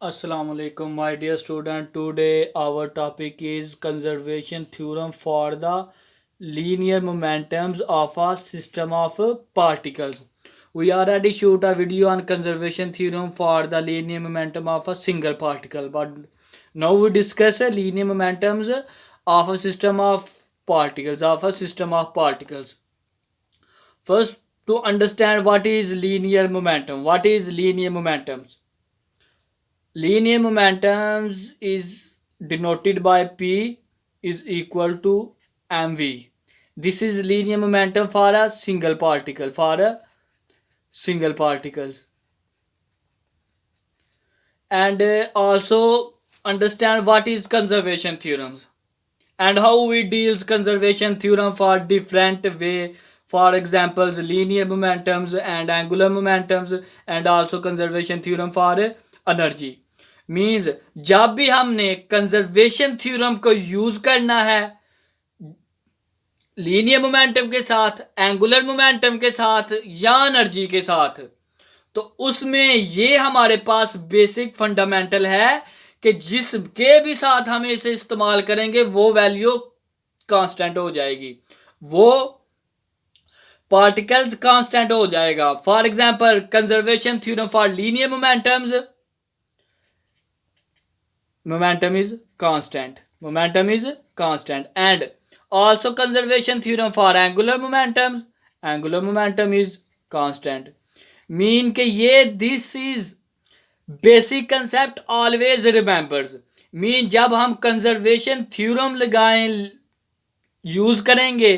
Assalamu alaikum, my dear student. Today our topic is conservation theorem for the linear momentums of a system of particles. We already shoot a video on conservation theorem for the linear momentum of a single particle, but now we discuss linear momentums of a system of particles. First, to understand what is linear momentum. What is linear momentums? Linear momentums is denoted by P is equal to mv. This is linear momentum for a single particle. And also understand what is conservation theorems and how we deals conservation theorem for different way. For examples, linear momentums and angular momentums, and also conservation theorem for energy. Means जब भी हमने conservation theorem को use करना है linear momentum के साथ, angular momentum के साथ या एनर्जी के साथ, तो उसमें ये हमारे पास बेसिक फंडामेंटल है कि जिसके भी साथ हम इसे इस्तेमाल करेंगे वो वैल्यू कांस्टेंट हो जाएगी, वो पार्टिकल्स कांस्टेंट हो जाएगा. For example, conservation theorem for linear momentums, momentum is constant, and also conservation theorem for angular momentum is constant. Mean के ये this is basic concept always remembers. Mean जब हम conservation theorem लगाएं, use करेंगे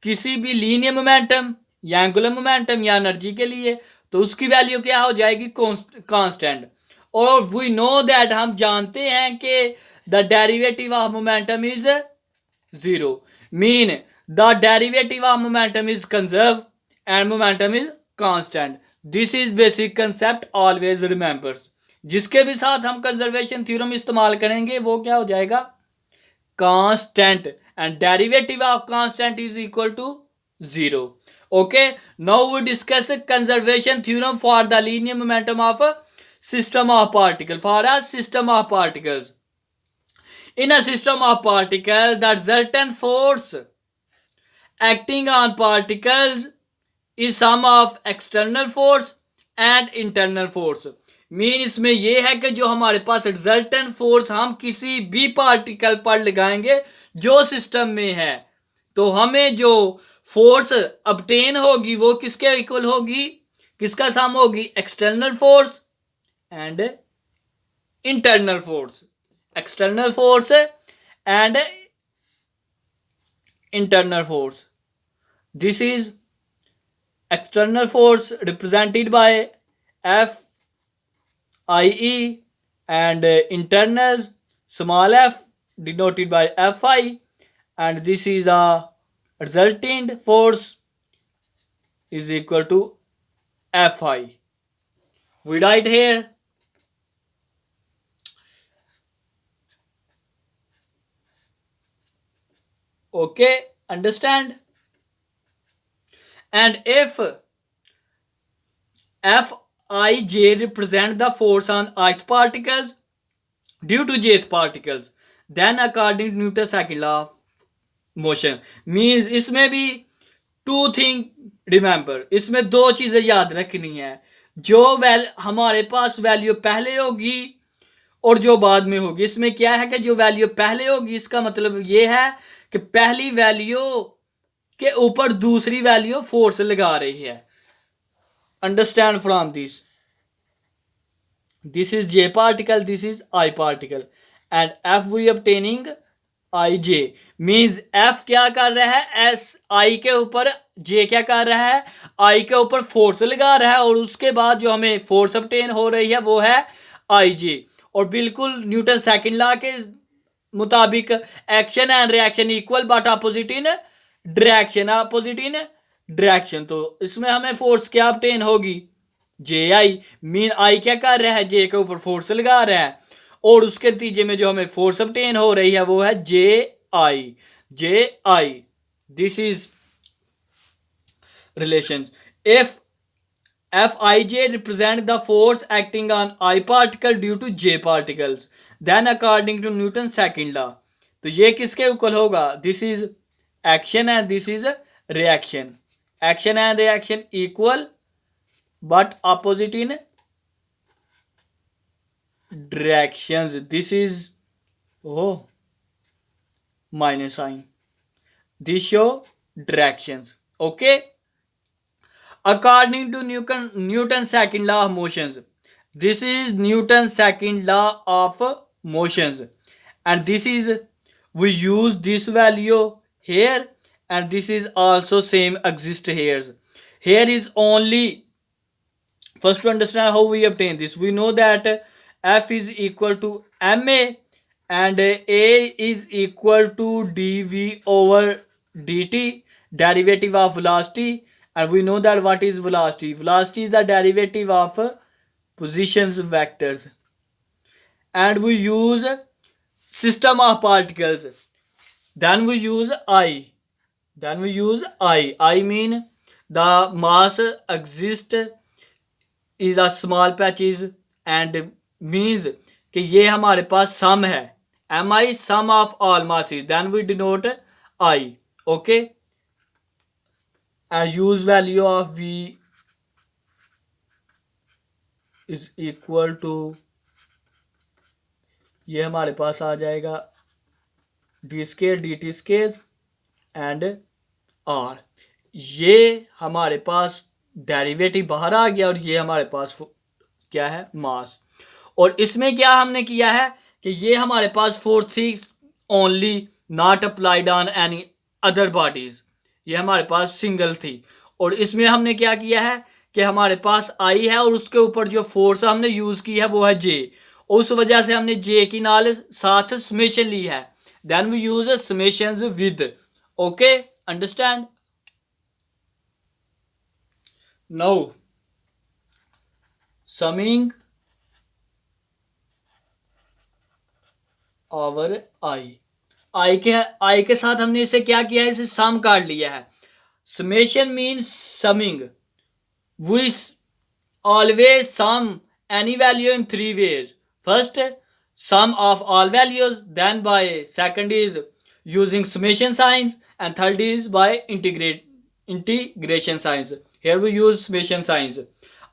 किसी भी लीनियर मोमेंटम या angular momentum या एनर्जी के लिए, तो उसकी वैल्यू क्या हो जाएगी? कांस्टेंट. और वी नो दैट, हम जानते हैं कि the derivative of momentum is zero. Mean the derivative of momentum is conserve and momentum is constant. This is basic concept always remembers. जिसके भी साथ हम कंजर्वेशन थ्योरम इस्तेमाल करेंगे वो क्या हो जाएगा? Constant. And derivative of constant is equal to zero. Okay, now we discuss conservation theorem for the linear momentum of system of particle. For a system of particles, in a system of particles, the resultant force acting on particles is sum of external force and internal force. Mean इसमें ये है कि जो हमारे पास resultant force हम किसी भी particle पर लगाएंगे जो सिस्टम में है, तो हमें जो फोर्स ऑब्टेन होगी वो किसके इक्वल होगी? किसका सम होगी? External force and internal force. External force and internal force. This is external force represented by FIE, and internal small f denoted by FI, and this is a resultant force is equal to FI. We write here okay, understand? And if Fij represent the force on ith particles due to jth particles, then according to Newton's second law of motion. Means इसमें भी to thing remember, इसमें दो चीजें याद रखनी है. जो हमारे पास वैल्यू पहले होगी और जो बाद में होगी. इसमें क्या है कि जो वैल्यू पहले होगी इसका मतलब ये है कि पहली वैल्यू के ऊपर दूसरी वैल्यू फोर्स लगा रही है. Understand from this. This is j particle, this is i particle, and F we obtaining i j. Means F क्या कर रहा है? एस आई के ऊपर, जे क्या कर रहा है? आई के ऊपर फोर्स लगा रहा है, और उसके बाद जो हमें फोर्स ऑब्टेन हो रही है वो है आई जे. और बिल्कुल न्यूटन सेकंड लॉ के मुताबिक action and reaction equal but opposite in direction. तो इसमें हमें फोर्स क्या ऑब्टेन होगी? जे आई. मीन आई क्या कर रहा है? जे के ऊपर फोर्स लगा रहा है, और उसके नतीजे में जो हमें फोर्स ऑब्टेन हो रही है वो है J I. This is relation. If Fij represent the force acting on I particle due to J particles. Then according to Newton's second law. तो ये किसके इक्वल होगा? This is action and this is reaction. Action and reaction equal but opposite in directions. This is minus sign. This show directions. Okay. According to Newton's second law of motions, this is Newton's second law of motions, and this is, we use this value here, and this is also same exist here. Here is only, first to understand how we obtain this, we know that F is equal to ma and A is equal to dv over dt, derivative of velocity. And we know that what is velocity? Velocity is the derivative of positions vectors. And we use system of particles. Then we use I. I mean the mass exist is a small patches and means कि ये हमारे पास sum है. Mi sum of all masses. Then we denote I. Okay. And use value of V is equal to, ये हमारे पास आ जाएगा d square dt square and r. ये हमारे पास derivative बाहर आ गया और ये हमारे पास क्या है? मास. और इसमें क्या हमने किया है कि ये हमारे पास फोर्स थी only, not applied on any other bodies. ये हमारे पास सिंगल थी. और इसमें हमने क्या किया है कि हमारे पास आई है और उसके ऊपर जो फोर्स हमने यूज की है वो है जे. उस वजह से हमने जे की नाल साथ समेशन ली है. Then we use summations with. Okay, understand. Now summing over i k साथ हमने इसे क्या किया है? इसे सम काट लिया है. Summation means summing. We always sum any value in three ways. First sum of all values, then by second is using summation signs, and third is by integration signs. Here we use summation signs.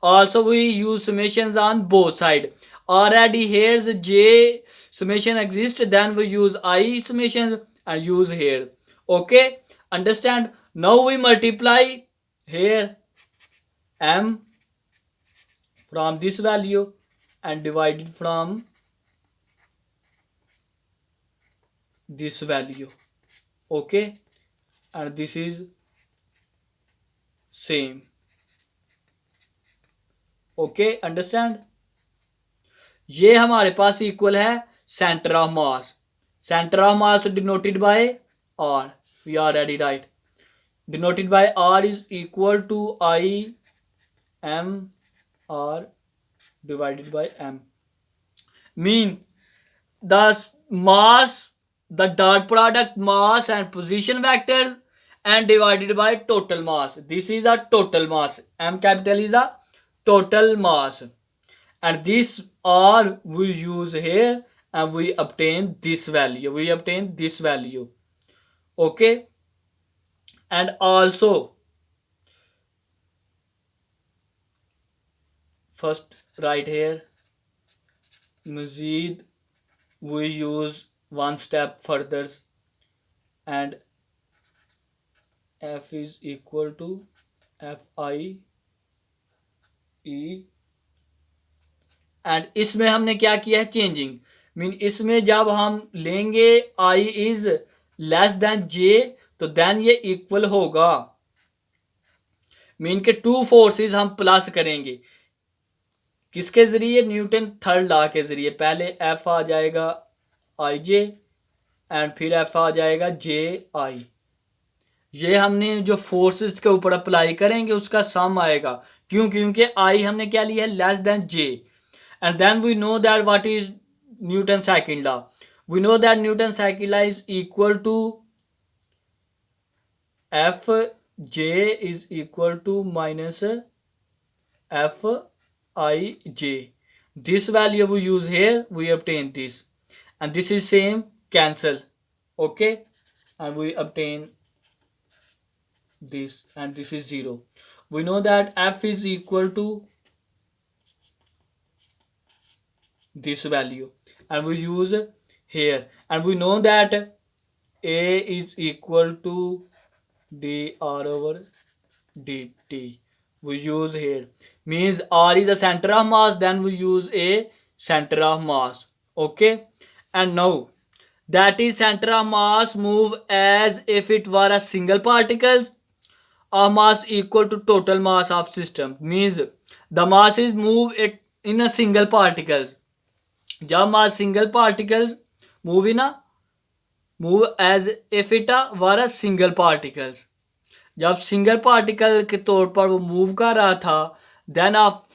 Also we use summations on both sides. Already here's j summation exists, then we use I summations and use here. Okay, understand. Now we multiply here m from this value and divide it from this value. Okay, and this is same. Okay, understand. ये हमारे पास equal है centre of mass. Centre of mass denoted by r. We already write. Denoted by r is equal to I m r divided by m. Mean the mass, the dot product mass and position vectors, and divided by total mass. This is a total mass. M capital is a total mass. And this r we use here and we obtain this value. Okay. And also first right here mazid we use one step further, and f is equal to fi e. And इसमें हमने क्या किया है? Changing. Mean इसमें जब हम लेंगे i is less than j तो देन ये इक्वल होगा. मीन के टू फोर्सेस हम प्लस करेंगे. किसके जरिए? न्यूटन थर्ड लॉ के जरिए. पहले F आ जाएगा आई जे एंड फिर F आ जाएगा जे आई. ये हमने जो फोर्सेस के ऊपर अप्लाई करेंगे उसका सम आएगा. क्यों? क्योंकि आई हमने क्या लिया है? Less than j. And then we know that what is Newton second law. We know that Newton second law is equal to F j is equal to minus Fij. This value we use here, we obtain this, and this is same cancel. Okay, and we obtain this, and this is 0. We know that F is equal to this value, and we use here, and we know that A is equal to dr over dt. We use here, means R is a center of mass, then we use a center of mass. Okay, and now that is center of mass move as if it were a single particle of mass equal to total mass of system, means the mass is move it in a single particle. जब mass single particles move in move as if it were a single particles, जब single particle के तौर पर वो move कर रहा था, then of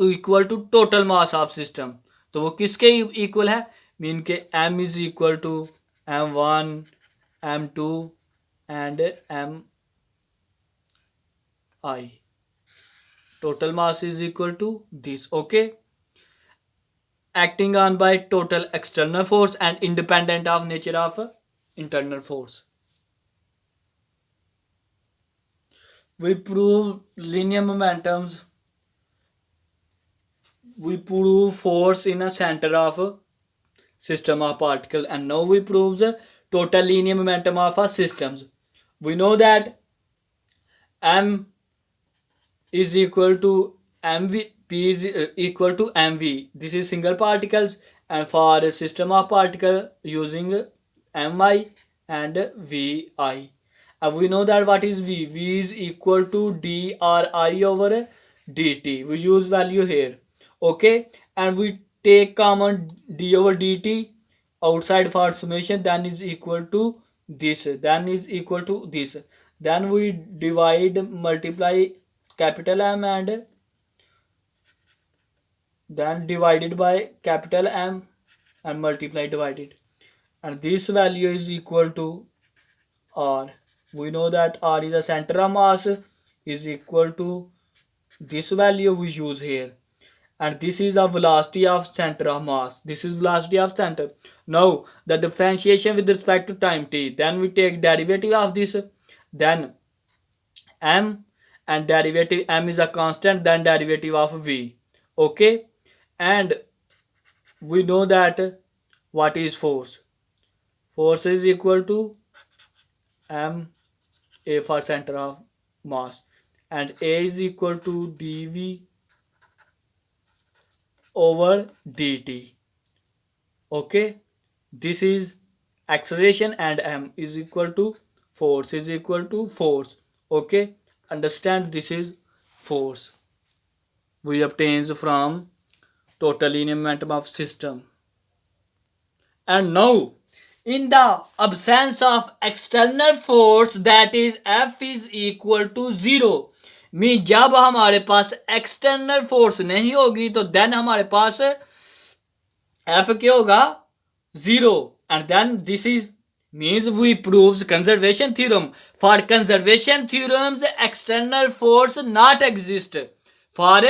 equal to total mass of system. तो वो किसके इक्वल है, मीन के m is equal to m1 m2 and mi. Total mass is equal to this. Okay, acting on by total external force and independent of nature of internal force. We prove linear momentums. We prove force in a center of system of particle, and now we prove the total linear momentum of a systems. We know that m is equal to mv, p is equal to mv. This is single particles, and for a system of particle using mi and vi. And we know that what is v, v is equal to dri over dt. We use value here. Okay, and we take common d over dt outside for summation, then is equal to this, then is equal to this. Then we divide, multiply capital M and then divided by capital M and multiply divided, and this value is equal to R. We know that R is a center of mass, is equal to this value we use here, and this is the velocity of center of mass. This is velocity of center. Now the differentiation with respect to time t, then we take derivative of this, then m, and derivative m is a constant, then derivative of v. Okay, and we know that what is force. Force is equal to m a for center of mass, and a is equal to dv over dt. Okay, this is acceleration, and m is equal to force, is equal to force. Okay, understand, this is force we obtains from total linear momentum of system. And now in the absence of external force, that is F is equal to 0, mean जब हमारे पास external force नहीं होगी तो then हमारे पास F क्या होगा, 0. and then this is means we proves conservation theorem. For conservation theorems external force not exist. For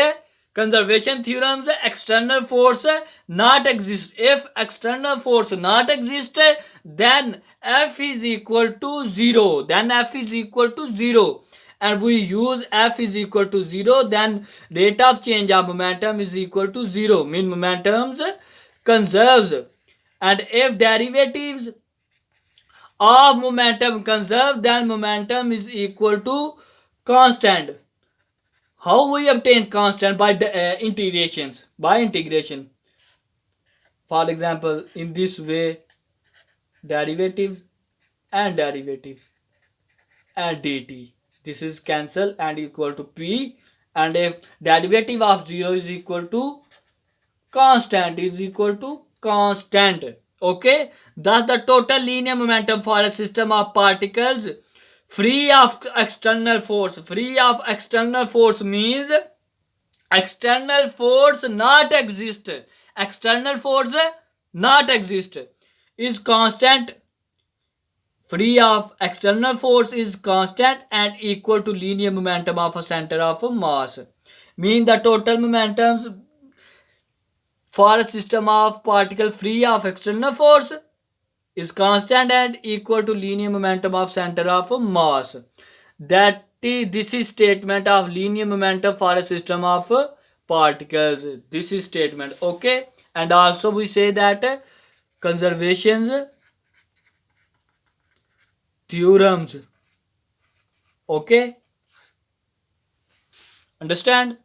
conservation theorems external force not exist. If external force not exist, then F is equal to 0. Then F is equal to 0. And we use F is equal to 0, then rate of change of momentum is equal to 0. Mean momentum conserves. And if derivatives of momentum conserve, then momentum is equal to constant. How we obtain constant? By the integrations. By integration. For example, in this way, derivative and derivative and dt. This is cancel and equal to p. And if derivative of 0 is equal to constant, is equal to constant. Okay, thus the total linear momentum for a system of particles free of external force. Free of external force means external force not exist. External force not exist is constant. Free of external force is constant and equal to linear momentum of a center of mass. mean the total momentums for a system of particle free of external force is constant and equal to linear momentum of center of mass. This is statement of linear momentum for a system of particles. This is statement, okay. And also we say that conservations theorems, okay, understand.